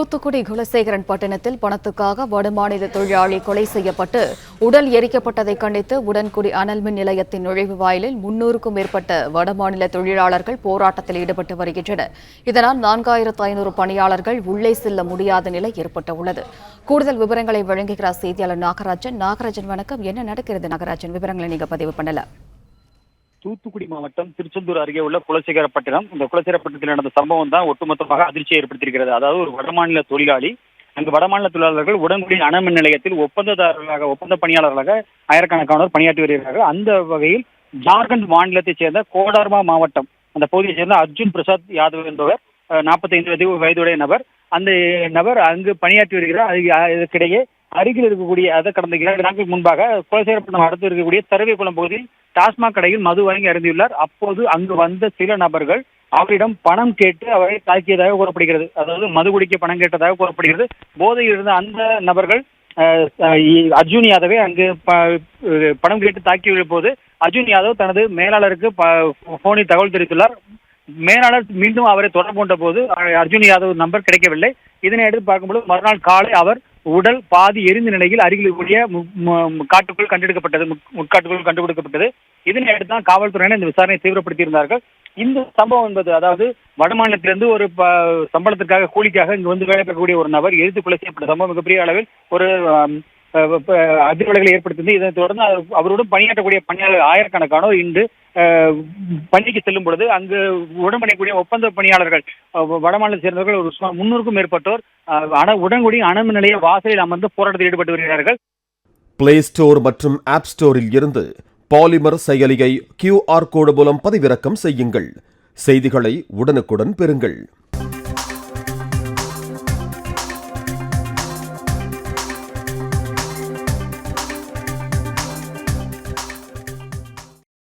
தூத்துக்குடி குலசேகரன் பட்டணத்தில் பணத்துக்காக வடமாநில தொழிலாளி கொலை செய்யப்பட்டு உடல் எரிக்கப்பட்டதை கண்டித்து உடன்குடி அனல்மின் நிலையத்தின் நுழைவு வாயிலில் 300க்கும் மேற்பட்ட வடமாநில தொழிலாளர்கள் போராட்டத்தில் ஈடுபட்டு வருகின்றனர். இதனால் 4500 பணியாளர்கள் உள்ளே செல்ல முடியாத நிலை ஏற்பட்டுள்ளது. கூடுதல் விவரங்களை வழங்குகிறார் செய்தியாளர் நாகராஜன். வணக்கம். என்ன நடக்கிறது நாகராஜன்? விவரங்களை நீங்க பதிவு பண்ணலாம். தூத்துக்குடி மாவட்டம் திருச்செந்தூர் அருகே உள்ள குலசேகரப்பட்டினம். இந்த குலசேகரப்பட்டினத்தில் நடந்த சம்பவம் தான் ஒட்டுமொத்தமாக அதிர்ச்சியை ஏற்படுத்தியிருக்கிறது. அதாவது ஒரு வடமாநில தொழிலாளி, அங்கு வடமாநில தொழிலாளர்கள் உடன்குடி அனல்மின் நிலையத்தில் ஒப்பந்த பணியாளர்களாக ஆயிரக்கணக்கானோர் பணியாற்றி வருகிறார்கள். அந்த வகையில் ஜார்க்கண்ட் மாநிலத்தைச் சேர்ந்த கோடர்மா மாவட்டம் அந்த பகுதியைச் சேர்ந்த அர்ஜுன் பிரசாத் யாதவ் என்பவர் 45 வயதுடைய நபர். அந்த நபர் அங்கு பணியாற்றி வருகிறார். இதற்கிடையே அருகில் இருக்கக்கூடிய கடந்த 2 நாட்கள் முன்பாக குலசேகரப்பட்டினம் அடுத்து இருக்கக்கூடிய தருவைக்குளம் பகுதியில் டாஸ்மாக் கடையில் மது வாங்கி அருந்தியுள்ளார். அப்போது அங்கு வந்த சில நபர்கள் அவரிடம் பணம் கேட்டு அவரை தாக்கியதாக கூறப்படுகிறது. அதாவது மது குடிக்க பணம் கேட்டதாக கூறப்படுகிறது. போதையில் இருந்த அந்த நபர்கள் அர்ஜுன் யாதவை அங்கு பணம் கேட்டு தாக்கிய போது அர்ஜுன் யாதவ் தனது மேலாளருக்கு போனில் தகவல் தெரிவித்துள்ளார். மேலாளர் மீண்டும் அவரை தொடர்பு கொண்ட போது அர்ஜுன் யாதவ் நம்பர் கிடைக்கவில்லை. இதனை எடுத்து பார்க்கும்போது மறுநாள் காலை அவர் உடல் பாதி எரிந்த நிலையில் அருகில் இருக்கக்கூடிய காட்டுக்குள் கண்டுபிடிக்கப்பட்டது. இதனை அடுத்து தான் காவல்துறையினர் இந்த விசாரணையை தீவிரப்படுத்தியிருந்தார்கள். இந்த சம்பவம் என்பது, அதாவது வடமாநிலத்திலிருந்து ஒரு சம்பளத்திற்காக கூலிக்காக இங்கு வந்து வேலை பெறக்கூடிய ஒரு நபர் எரித்து கொலை செய்யப்பட்ட சம்பவம் மிகப்பெரிய அளவில் ஒரு அதிர்வலைகளை ஏற்படுத்தியது. இதனை தொடர்ந்து அவருடன் பணியாற்றக்கூடிய பணியாளர் ஆயிரக்கணக்கானோர் இன்று பணிக்கு செல்லும் பொழுது அங்கு உடன்படக்கூடிய ஒப்பந்த பணியாளர்கள் வடமாநிலத்தை சேர்ந்தவர்கள் ஒரு 300க்கும் மேற்பட்டோர் உடன்குடி அனல்மின் நிலைய வாசலில் அமர்ந்து போராட்டத்தில் ஈடுபட்டு வருகிறார்கள். பிளே ஸ்டோர் மற்றும் ஆப் ஸ்டோரில் இருந்து பாலிமர் செயலியை QR கோடு மூலம் பதிவிறக்கம் செய்யுங்கள். செய்திகளை உடனுக்குடன் பெறுங்கள்.